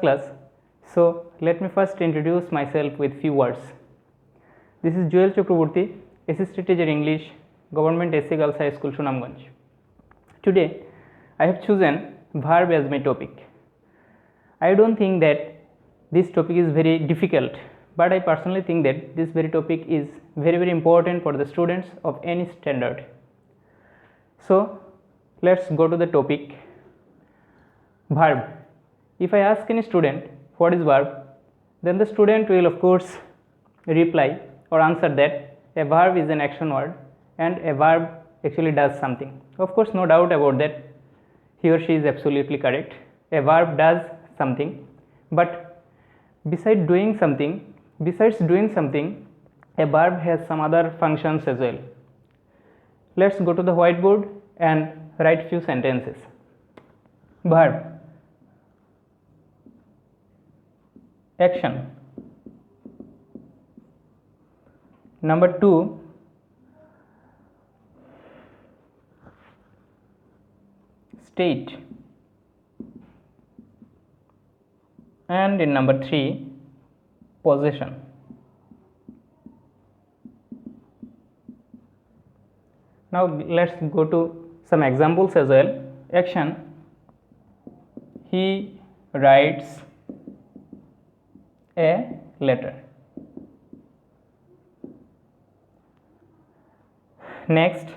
class, so let me first introduce myself with few words. This is CHAKRABORTY, Assistant Teacher English, Government SC Girls High School, Sunamgonj. Today I have chosen verb as my topic. I don't think that this topic is very difficult, but I personally think that this very topic is very important for the students of any standard. So let's go to the topic. Verb. If I ask any student what is verb, then the student will of course reply or answer that a verb is an action word and a verb actually does something. Of course, no doubt about that, he or she is absolutely correct. A verb does something, but besides doing something, a verb has some other functions as well. Let's go to the whiteboard and write few sentences. Verb. Action. Number 2, state. And in number 3, possession. Now let's go to some examples as well. Action. He writes a letter. Next,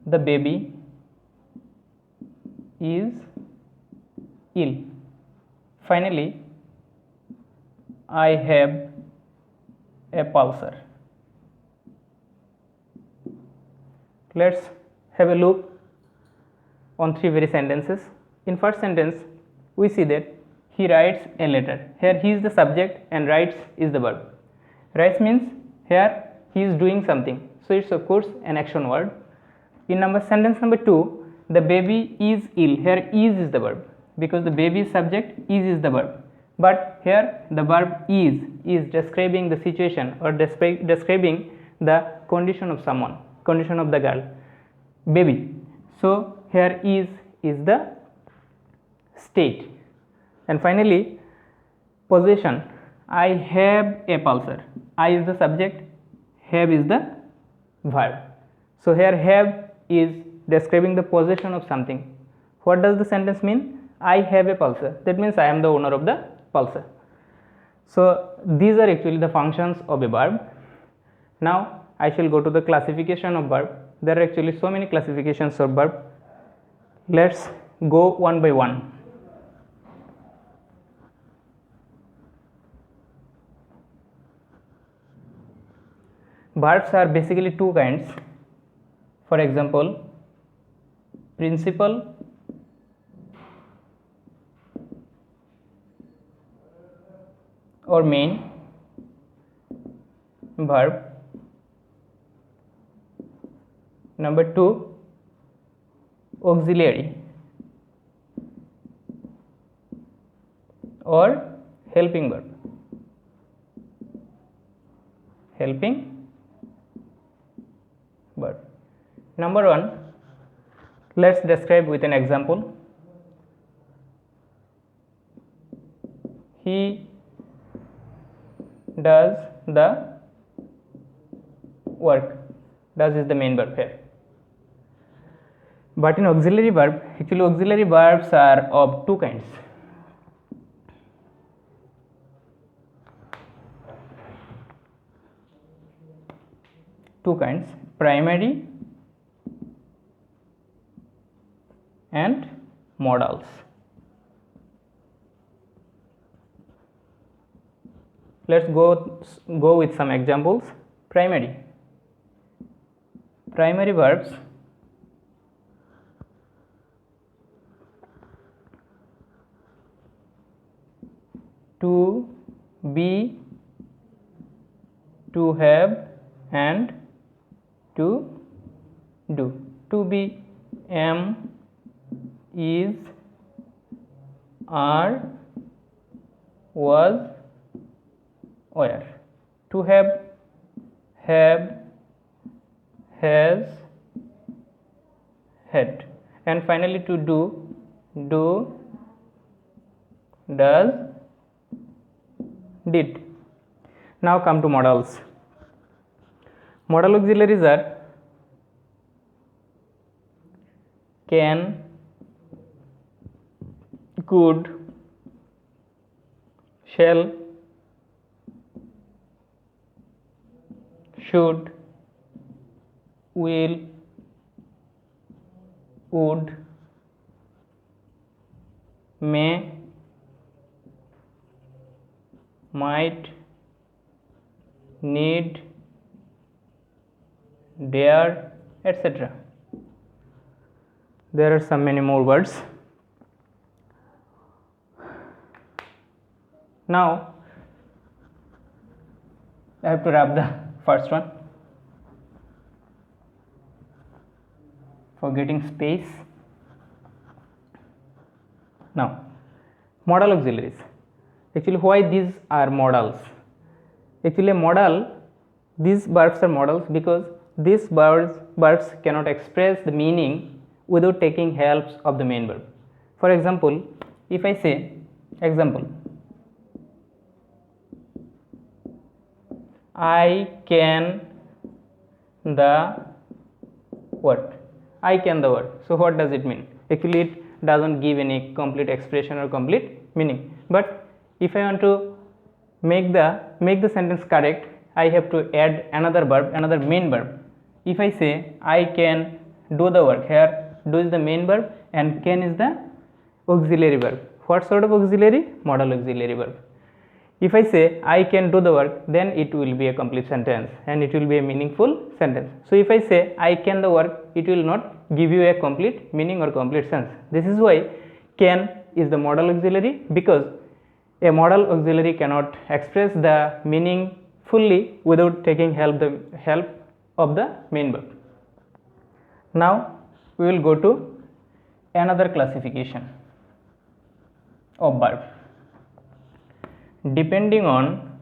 the baby is ill. Finally, I have a pulsar. Let's have a look on 3 very sentences. In first sentence, we see that he writes a letter. Here he is the subject and writes is the verb. Writes means here he is doing something, so it's of course an action word. In sentence number 2, the baby is ill. Here is the verb, because the baby is subject, is the verb. But here the verb is describing the situation or describing the condition of someone, condition of the girl, baby. So here is the state. And finally, possession. I have a pulsar. I is the subject, have is the verb. So here have is describing the possession of something. What does the sentence mean? I have a pulsar. That means I am the owner of the pulsar. So these are actually the functions of a verb. Now I shall go to the classification of verb. There are actually so many classifications of verb. Let's go one by one. Verbs are basically 2 kinds. For example, principal or main verb. Number 2, auxiliary or helping verb. Helping verb. Number 1, let's describe with an example. He does the work. Does is the main verb here. But in auxiliary verb, actually auxiliary verbs are of 2 kinds. Primary and modals. Let's go with some examples. Primary verbs. To be, to have, and to do. To be, am, is, are, was, were. To have, has, had. And finally to do, do, does, did. Now come to modals. Modal auxiliaries are can, could, shall, should, will, would, may, might, need, dare, etc. There are some many more words. Now I have to wrap the first one for getting space. Now, modal auxiliaries. Actually, why these are modals? Actually, these verbs are modals because these verbs cannot express the meaning without taking helps of the main verb. For example, if I say, example, I can the word. I can the word. So what does it mean? Actually, it doesn't give any complete expression or complete meaning. But if I want to make the sentence correct, I have to add another verb, another main verb. If I say I can do the work, here do is the main verb and can is the auxiliary verb. What sort of auxiliary? Modal auxiliary verb. If I say I can do the work, then it will be a complete sentence and it will be a meaningful sentence. So if I say I can the work, it will not give you a complete meaning or complete sense. This is why can is the modal auxiliary, because a modal auxiliary cannot express the meaning fully without taking help of the main verb. Now we will go to another classification of verb. Depending on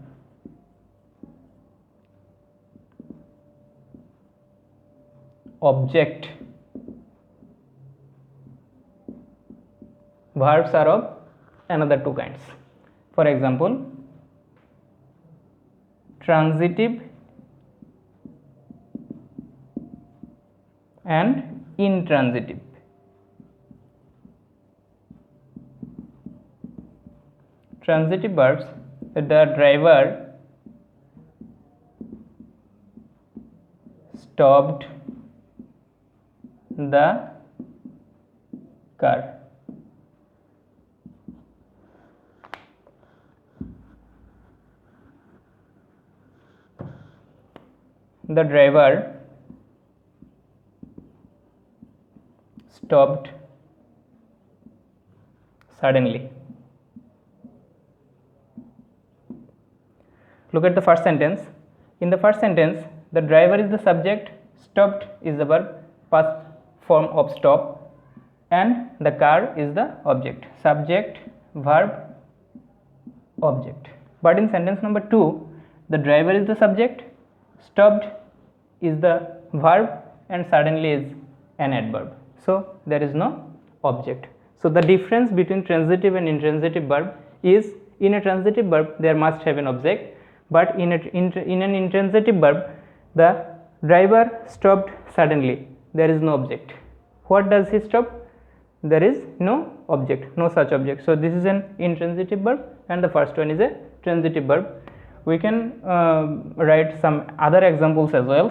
object, verbs are of another two kinds. For example, transitive and intransitive. Transitive verbs, the driver stopped the car. The driver stopped suddenly. Look at the first sentence. In the first sentence, the driver is the subject, stopped is the verb, past form of stop, and the car is the object. Subject, verb, object. But in sentence number 2, the driver is the subject, stopped is the verb, and suddenly is an adverb. So there is no object. So the difference between transitive and intransitive verb is, in a transitive verb there must have an object, but in an intransitive verb the driver stopped suddenly, there is no object. What does he stop? There is no object, no such object. So this is an intransitive verb and the first one is a transitive verb. We can write some other examples as well.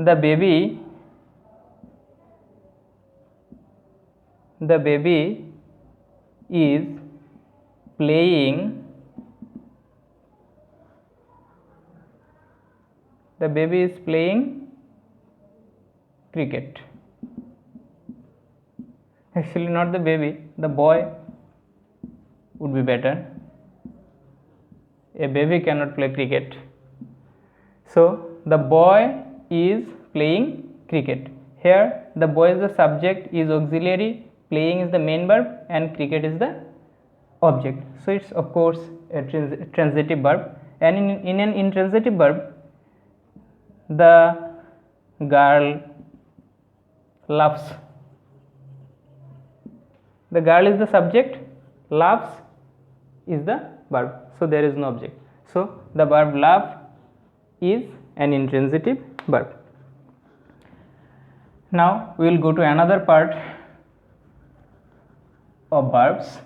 The baby is playing cricket. Actually not the baby, the boy would be better. A baby cannot play cricket. So the boy is playing cricket. Here the boy is the subject, is auxiliary, playing is the main verb, and cricket is the object. So it's of course a transitive verb. And in an intransitive verb, the girl loves The girl is the subject, loves is the verb, so there is no object. So the verb love is an intransitive verb. Now we will go to another part of verbs.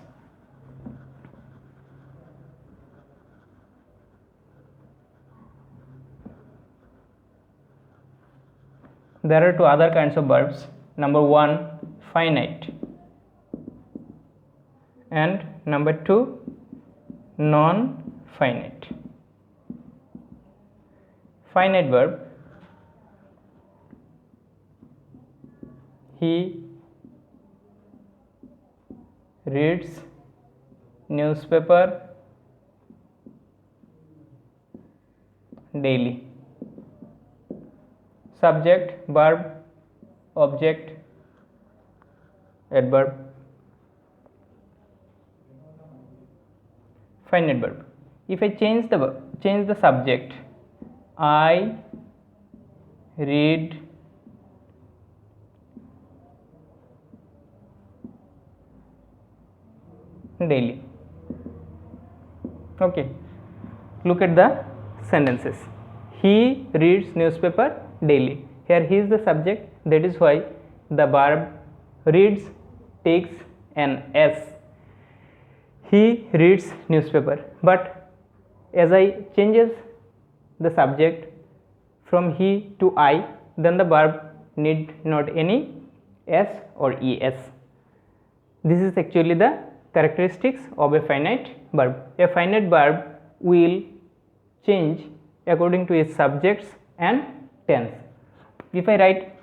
There are two other kinds of verbs. Number 1, finite, and number 2, non-finite. Finite verb: he reads newspaper daily. Subject, verb, object, adverb. Finite verb: if I change the subject, I read daily. Okay, look at the sentences. He reads newspaper daily. Here he is the subject, that is why the verb reads takes an S. He reads newspaper. But as I changes the subject from he to I, then the verb need not any S or ES. This is actually the characteristics of a finite verb. A finite verb will change according to its subjects and tense. If I write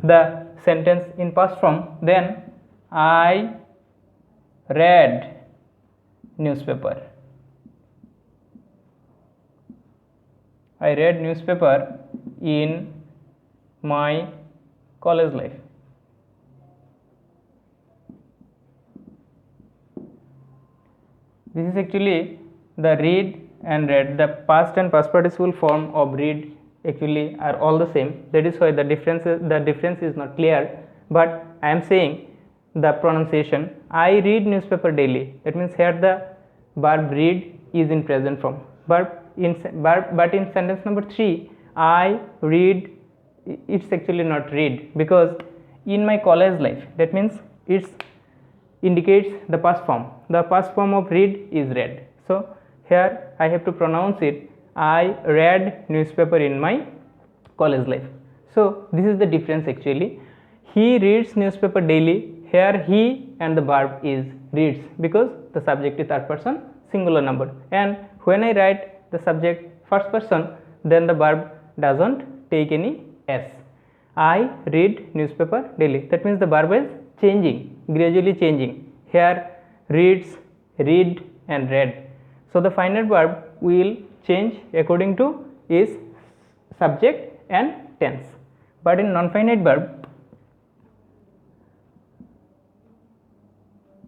the sentence in past form, then I read newspaper. I read newspaper in my college life. This is actually the read and read. The past and past participle form of read actually are all the same. That is why the difference is not clear. But I am saying the pronunciation. I read newspaper daily. That means here the verb read is in present form. But in sentence number 3, I read, it's actually not read, because in my college life, that means it indicates the past form. The past form of read is read. So here I have to pronounce it, I read newspaper in my college life. So this is the difference actually. He reads newspaper daily. Here he and the verb is reads, because the subject is third person singular number, and when I write the subject first person, then the verb doesn't take any S. I read newspaper daily. That means the verb is changing, gradually changing. Here reads, read and read. So the finite verb will change according to its subject and tense. But in non-finite verb,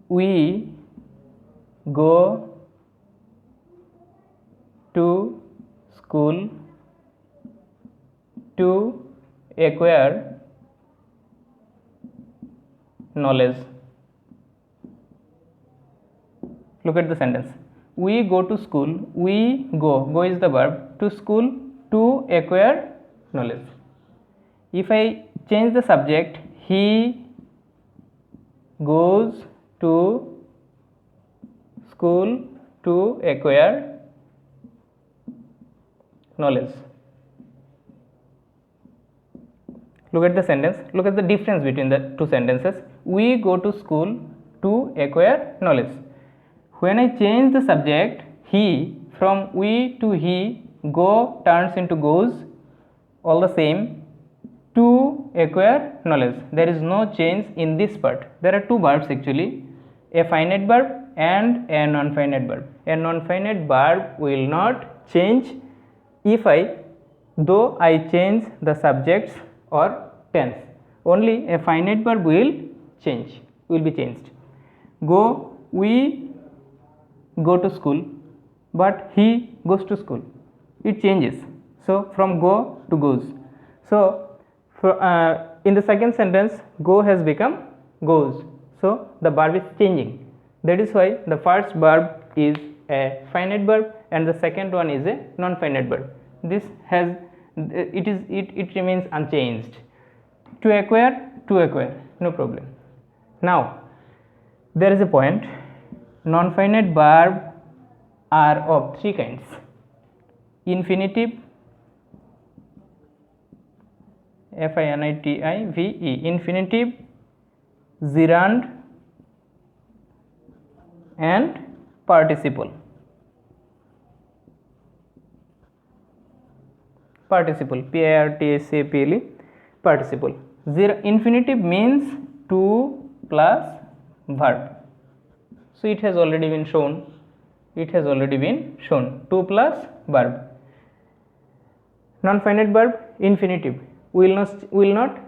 we go to school to acquire knowledge. Look at the sentence. We go to school. We go is the verb, to school to acquire knowledge. If I change the subject, he goes to school to acquire knowledge. Look at the sentence. Look at the difference between the two sentences. We go to school to acquire knowledge. When I change the subject, he, from we to he, go turns into goes, all the same, to acquire knowledge. There is no change in this part. There are two verbs actually, a finite verb and a non-finite verb. A non-finite verb will not change though I change the subjects or tense. Only a finite verb will be changed. Go, we go to school, but he goes to school. It changes. So from go to goes. So in the second sentence, go has become goes. so the verb is changing. That is why the first verb is a finite verb and the second one is a non-finite verb. This has it remains unchanged. To acquire, no problem. Now there is a point. Non-finite verb are of three kinds: infinitive, F-I-N-I-T-I-V-E, infinitive, gerund and participle. P-I-R-T-I-C-I-P-L-E, participle. Infinitive means to plus verb. So it has already been shown. 2 plus verb. Non-finite verb, infinitive, will not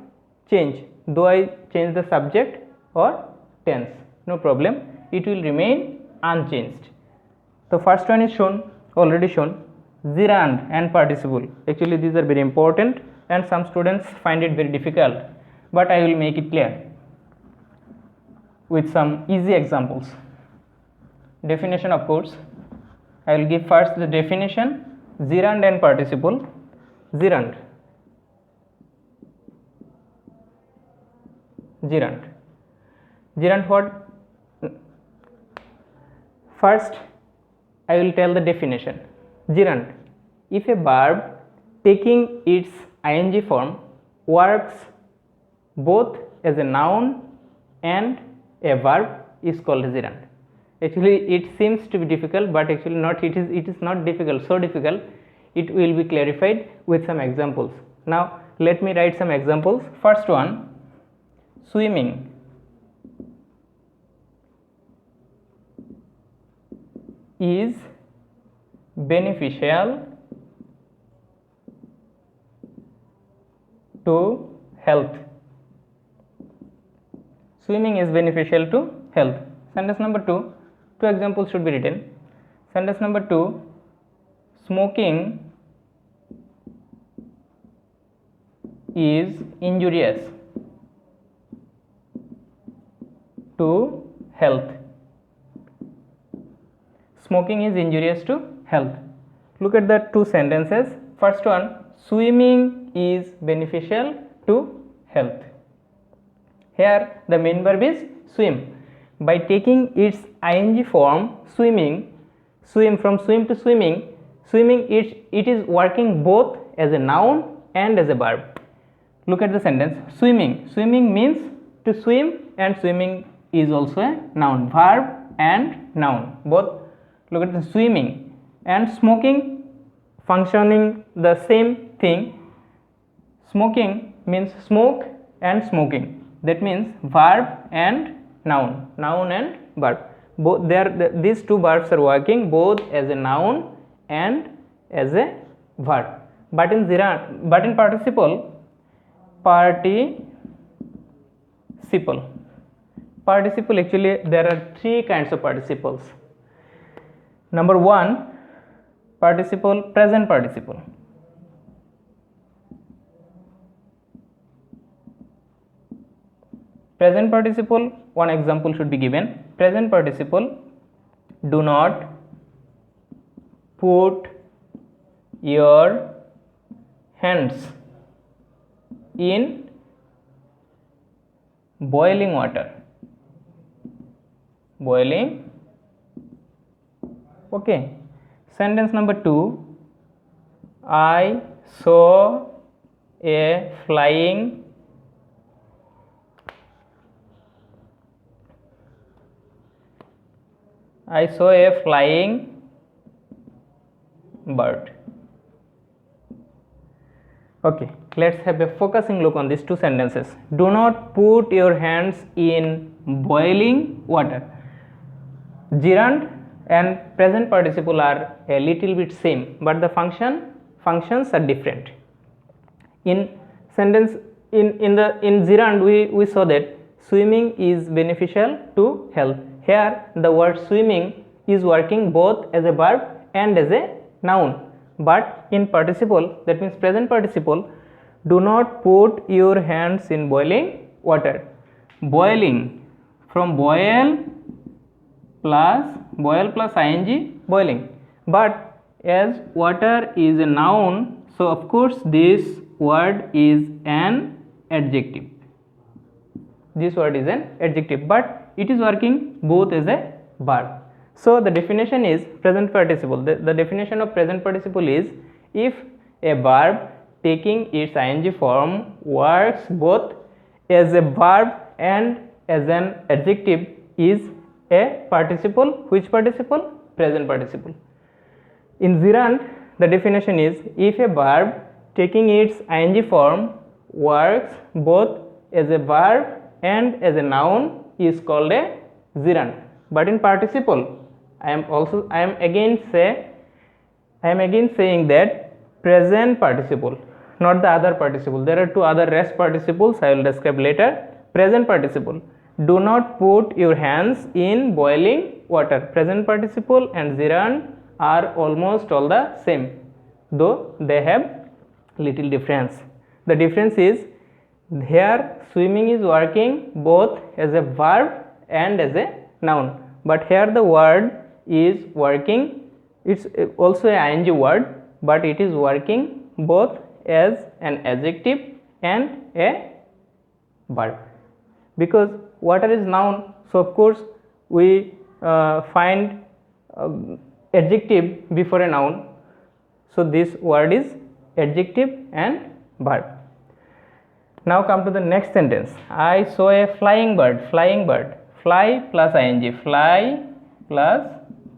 change though I change the subject or tense, no problem, it will remain unchanged. The first one is already shown. Gerund and participle, actually these are very important and some students find it very difficult, but I will make it clear with some easy examples. Definition, of course, I will give first the definition. Gerund and participle. Gerund what? First I will tell the definition. Gerund, if a verb taking its ing form works both as a noun and a verb is called gerund. Actually it seems to be difficult, but actually not, it is not difficult, so difficult. It will be clarified with some examples. Now let me write some examples. First one, swimming. Is beneficial to health. Swimming is beneficial to health. Sentence number 2, two examples should be written. Sentence number 2, smoking is injurious to health. Smoking is injurious to health. Look at the two sentences. First one, swimming is beneficial to health. Here the main verb is swim. By taking its ing form, swim from swim to swimming, it is working both as a noun and as a verb. Look at the sentence. Swimming means to swim, and swimming is also a noun, verb and noun both. Look at the swimming. And smoking, functioning the same thing. Smoking means smoke and smoking. That means verb and noun and verb. Both these two verbs are working both as a noun and as a verb. But in participle, actually there are three kinds of participles. Number 1, participle, present participle. Present participle, one example should be given. Present participle, do not put your hands in boiling water. Okay. Sentence number 2, I saw a flying bird. Okay, let's have a focusing look on these two sentences. Do not put your hands in boiling water. Gerund and present participle are a little bit same, but the functions are different. In gerund we saw that swimming is beneficial to health. Here the word swimming is working both as a verb and as a noun. But in participle, that means present participle, do not put your hands in boiling water. Boiling, from boil plus ing, boiling. But as water is a noun, so of course this word is an adjective. This word is an adjective, but it is working both as a verb. So the definition is present participle. The definition of present participle is if a verb taking its ing form works both as a verb and as an adjective is a participle. Which participle? Present participle. In gerund, the definition is if a verb taking its ing form works both as a verb and as a noun is called a gerund. But in participle, I am again saying that present participle, not the other participle. There are two other rest participles I will describe later. Present participle, do not put your hands in boiling water. Present participle and gerund are almost all the same, though they have little difference. The difference is here swimming is working both as a verb and as a noun, but here the word is working, it's also a ing word, but it is working both as an adjective and a verb. Because water is noun, so of course we find adjective before a noun, so this word is adjective and verb. Now come to the next sentence. I saw a flying bird. Fly plus ing, fly plus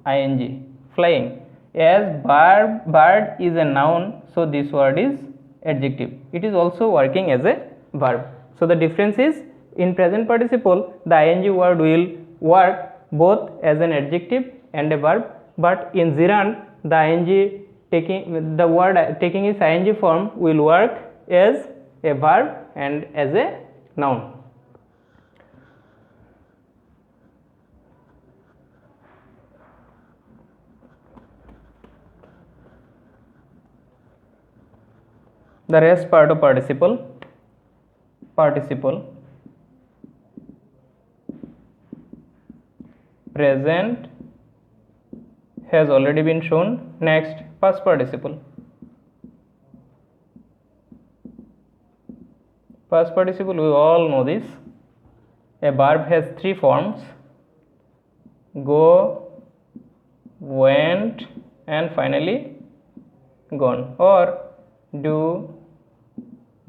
ing, flying. As bird is a noun, so this word is adjective. It is also working as a verb. So the difference is in present participle the ing word will work both as an adjective and a verb, but in gerund the ing taking its ing form will work as a verb and as a noun. The rest part of participle present has already been shown. Next, past participle. Past participle, we all know this. A verb has three forms: go, went, and finally gone, or do,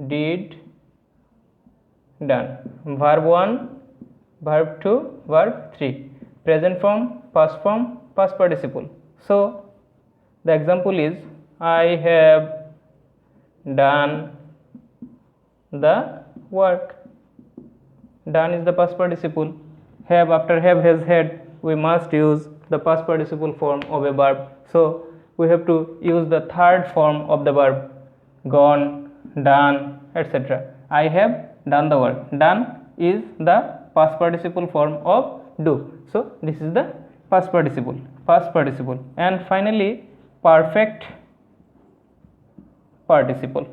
did, done. Verb 1, verb 2, verb 3. Present form, past participle. So the example is I have done the work. Done is the past participle. Have, after have, has, had, we must use the past participle form of a verb. So we have to use the third form of the verb: gone, done, etc. I have done the work. Done is the past participle form of do. So this is the past participle. And finally perfect participle.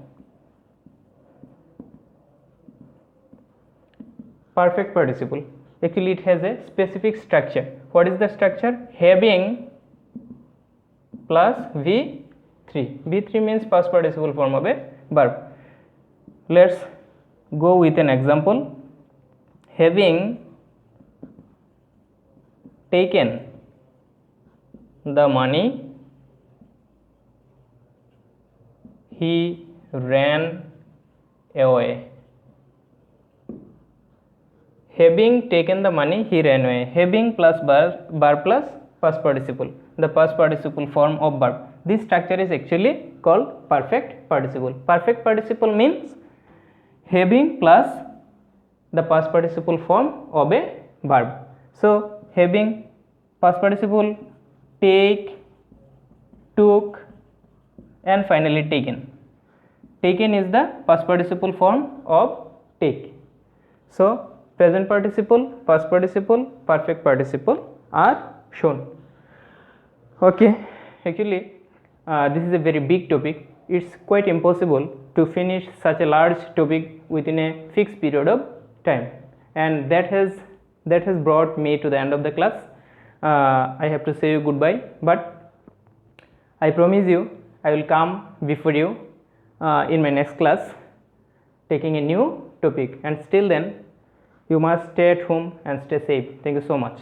Perfect participle, actually it has a specific structure. What is the structure? Having plus V3. V3 means past participle form of a verb. Let's go with an example. Having taken the money, he ran away. Having taken the money, he ran away. Having plus verb plus past participle, the past participle form of verb. This structure is actually called perfect participle. Perfect participle means having plus the past participle form of a verb. So having, past participle, take, took, and finally taken. Taken is the past participle form of take. So present participle, past participle, perfect participle are shown. Okay, actually this is a very big topic. It's quite impossible to finish such a large topic within a fixed period of time, and that has that has brought me to the end of the class. I have to say you goodbye, but I promise you I will come before you in my next class taking a new topic, and still then you must stay at home and stay safe. Thank you so much.